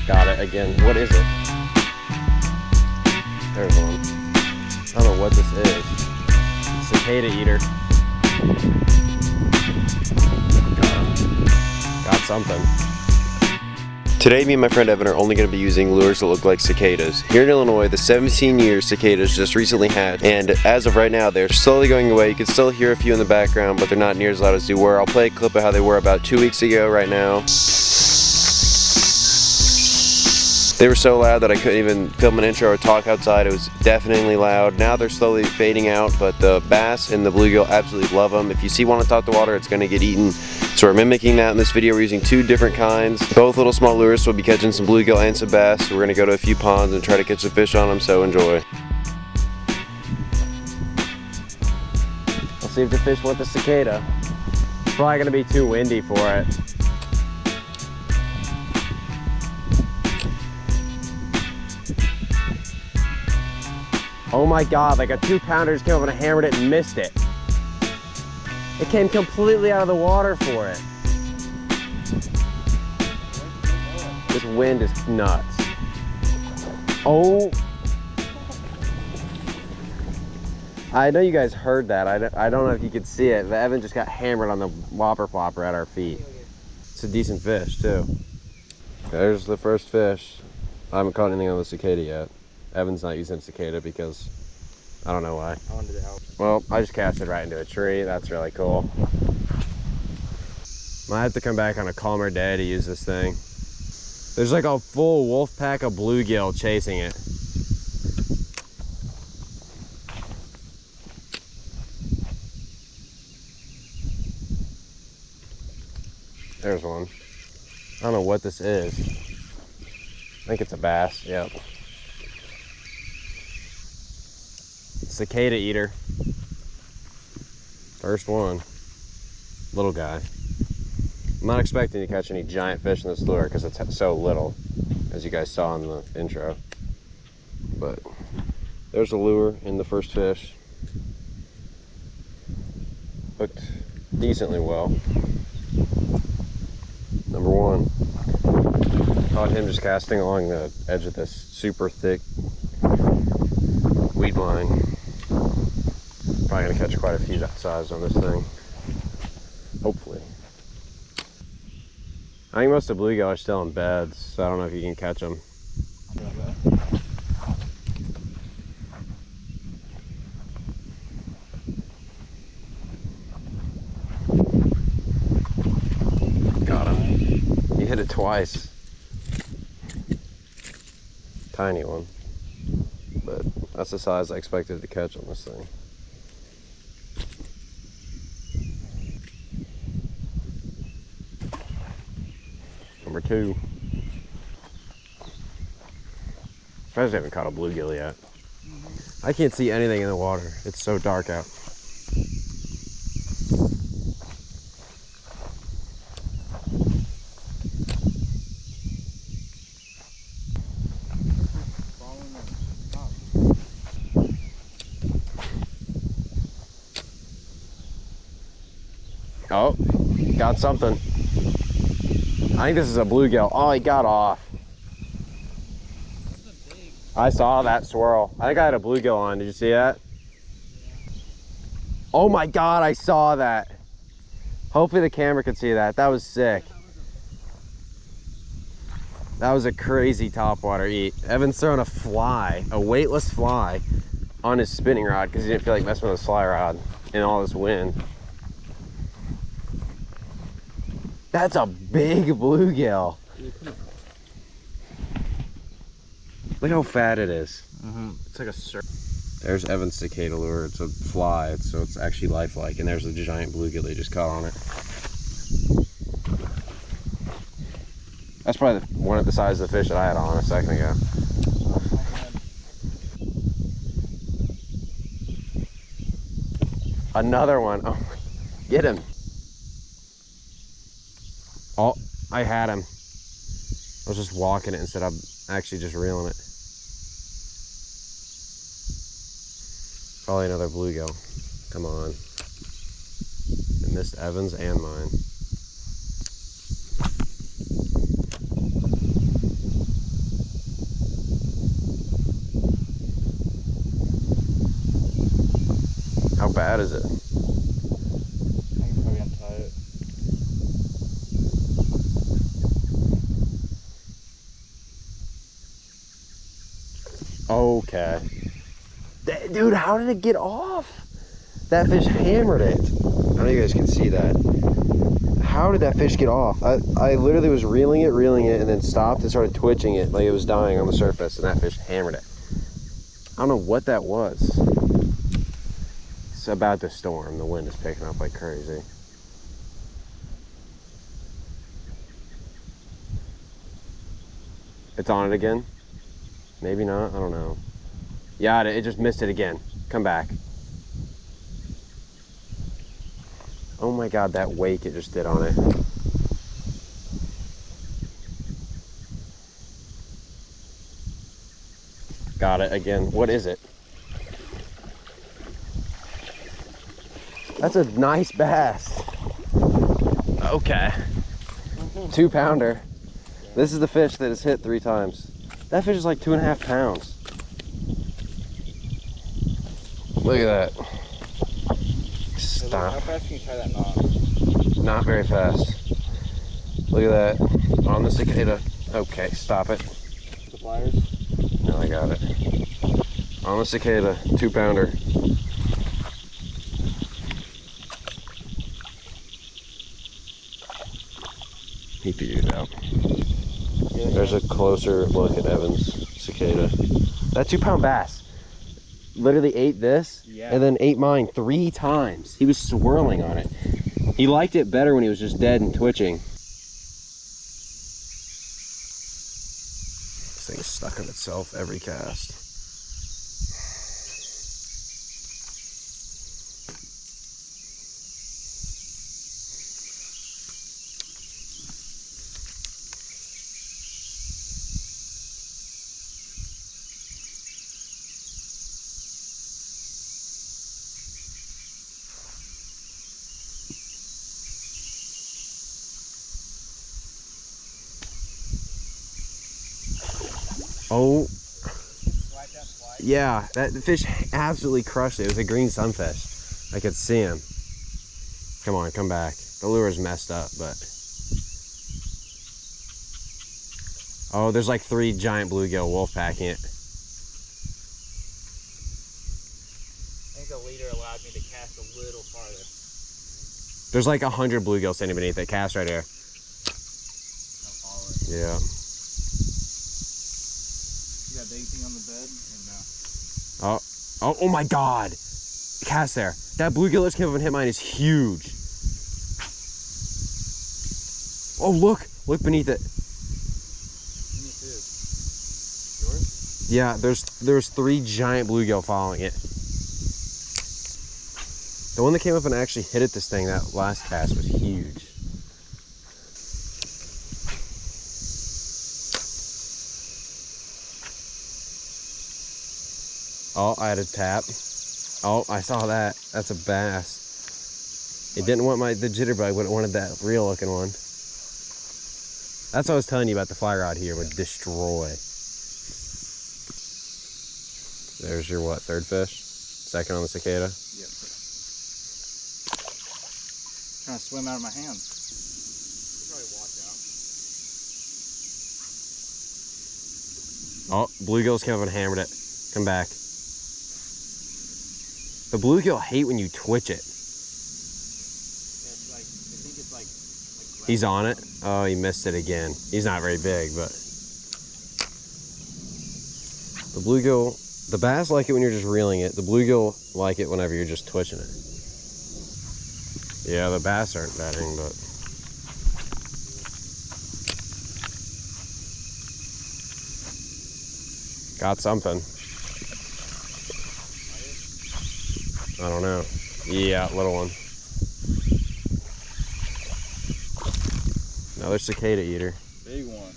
Got it again. What is it? There's one. I don't know what this is. Cicada eater. Got something. Today, me and my friend Evan are only going to be using lures that look like cicadas. Here in Illinois, the 17-year cicadas just recently hatched, and as of right now, they're slowly going away. You can still hear a few in the background, but they're not near as loud as they were. I'll play a clip of how they were about 2 weeks ago right now. They were so loud that I couldn't even film an intro or talk outside. It was deafeningly loud. Now they're slowly fading out, but the bass and the bluegill absolutely love them. If you see one on top of the water, it's going to get eaten. So we're mimicking that in this video. We're using two different kinds, both little small lures, so we'll be catching some bluegill and some bass. So we're going to go to a few ponds and try to catch some fish on them, so enjoy. Let's see if the fish want the cicada. It's probably going to be too windy for it. Oh my God, like a 2-pounder just came up and hammered it and missed it. It came completely out of the water for it. This wind is nuts. Oh. I know you guys heard that. I don't know if you could see it, but Evan just got hammered on the whopper plopper at our feet. It's a decent fish too. There's the first fish. I haven't caught anything on the cicada yet. Evan's not using cicada because I don't know why. I wanted to help. Well, I just cast it right into a tree. That's really cool. Might have to come back on a calmer day to use this thing. There's like a full wolf pack of bluegill chasing it. There's one. I don't know what this is. I think it's a bass. Yep. Cicada eater. First one. Little guy. I'm not expecting to catch any giant fish in this lure because it's so little, as you guys saw in the intro. But there's a lure in the first fish. Hooked decently well. Number one. Caught him just casting along the edge of this super thick weed line. Probably gonna catch quite a few that size on this thing. Hopefully. I think most of the bluegill are still in beds, so I don't know if you can catch them. Got him. You hit it twice. Tiny one. But that's the size I expected to catch on this thing. Number two. I just haven't caught a bluegill yet. I can't see anything in the water. It's so dark out. Oh, got something. I think this is a bluegill. Oh, he got off. I saw that swirl. I think I had a bluegill on. Did you see that? Oh my God, I saw that. Hopefully the camera could see that. That was sick. That was a crazy topwater eat. Evan's throwing a fly, a weightless fly, on his spinning rod because he didn't feel like messing with his fly rod in all this wind. That's a big bluegill. Look how fat it is. It's like a circle. There's Evan's cicada lure. It's a fly, so it's actually lifelike. And there's a giant bluegill they just caught on it. That's probably one of the size of the fish that I had on a second ago. Another one. Oh, get him. Oh, I had him. I was just walking it instead of actually just reeling it. Probably another bluegill. Come on. I missed Evan's and mine. bad is it? I can probably untie it. Okay. Dude, how did it get off? That fish hammered it. I don't know if you guys can see that. How did that fish get off? I literally was reeling it, and then stopped and started twitching it like it was dying on the surface, and that fish hammered it. I don't know what that was. It's about to storm. The wind is picking up like crazy. It's on it again? Maybe not, I don't know. Yeah, it just missed it again. Come back. Oh my God, that wake it just did on it. Got it again. What is it? That's a nice bass. Okay. 2 pounder. This is the fish that has hit 3 times. That fish is like 2.5 pounds. Look at that. Stop. How fast can you tie that knot? Not very fast. Look at that. On the cicada. Okay, stop it. The pliers? No, I got it. On the cicada, 2 pounder. He figured it out. There's a closer look at Evan's cicada. That 2 pound bass literally ate this, and then ate mine 3 times. He was swirling on it. He liked it better when he was just dead and twitching. This thing is stuck on itself every cast. Oh, yeah, that fish absolutely crushed it. It was a green sunfish. I could see him. Come on, come back. The lure's messed up, but. Oh, there's like 3 giant bluegill wolf packing it. I think the leader allowed me to cast a little farther. There's like 100 bluegill standing beneath that cast right here. Yeah. You got anything on the bed or no? Oh my God. Cast there. That bluegill that came up and hit mine is huge. Oh, look beneath it. Yours? Yeah, there's 3 giant bluegill following it. The one that came up and actually hit at this thing, that last cast, was huge. Oh, I had a tap. Oh, I saw that. That's a bass. It didn't want the jitterbug, but it wanted that real looking one. That's what I was telling you about the fly rod here, would destroy. There's your what, 3rd fish? 2nd on the cicada? Yep. Trying to swim out of my hands. Oh, bluegill's come up and hammered it. Come back. The bluegill hate when you twitch it. I think it's like He's on it. Oh, he missed it again. He's not very big, but the bluegill, the bass like it when you're just reeling it. The bluegill like it whenever you're just twitching it. Yeah, the bass aren't betting, but got something. I don't know. Yeah, little one. Another cicada eater. big one.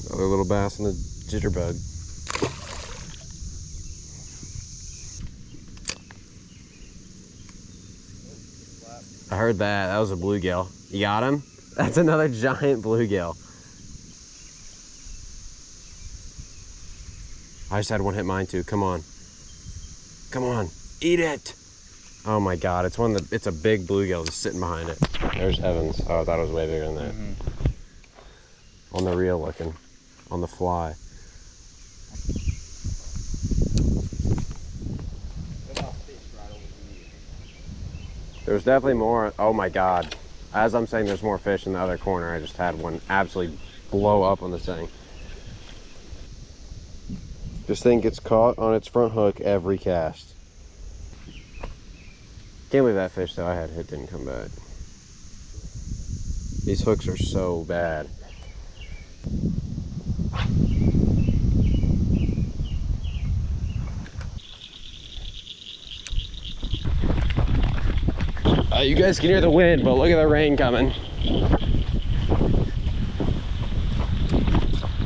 Another little bass in the jitterbug. I heard that. That was a bluegill. You got him? That's another giant bluegill. I just had one hit mine too. Come on. Come on, eat it. Oh my God, it's a big bluegill just sitting behind it. There's Evans. Oh, I thought it was way bigger than that. On the reel looking, on the fly. There's definitely more. Oh my God. As I'm saying there's more fish in the other corner, I just had one absolutely blow up on this thing. This thing gets caught on its front hook every cast. Can't believe that fish though I had hit didn't come back. These hooks are so bad. You guys can hear the wind, but look at the rain coming.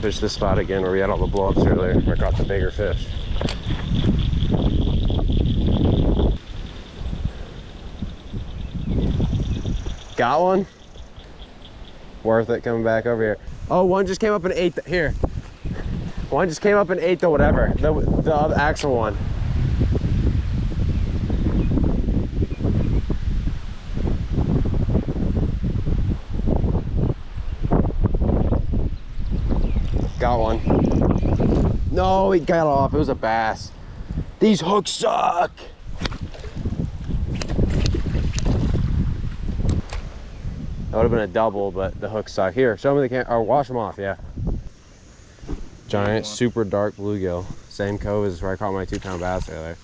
Fish this spot again where we had all the blow-ups earlier. I caught the bigger fish. Got one? Worth it coming back over here. Oh, one just came up and ate here. One just came up and ate the whatever, the actual one. Got one. No, he got off. It was a bass. These hooks suck. That would have been a double, but the hooks suck. Here, show me the camera. Or wash them off, yeah. Giant, super dark bluegill. Same cove as where I caught my 2-pound bass earlier.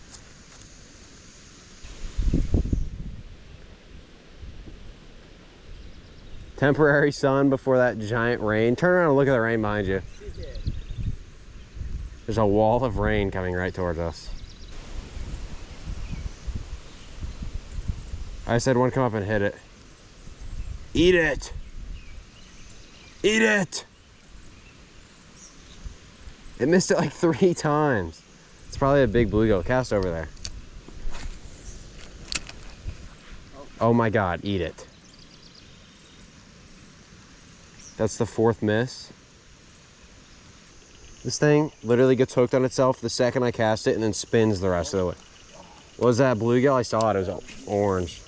Temporary sun before that giant rain. Turn around and look at the rain behind you. There's a wall of rain coming right towards us. I said one come up and hit it. Eat it! Eat it! It missed it like 3 times. It's probably a big bluegill. Cast over there. Oh my God, eat it. That's the 4th miss. This thing literally gets hooked on itself the second I cast it and then spins the rest of the way. What was that, bluegill? I saw it, it was orange.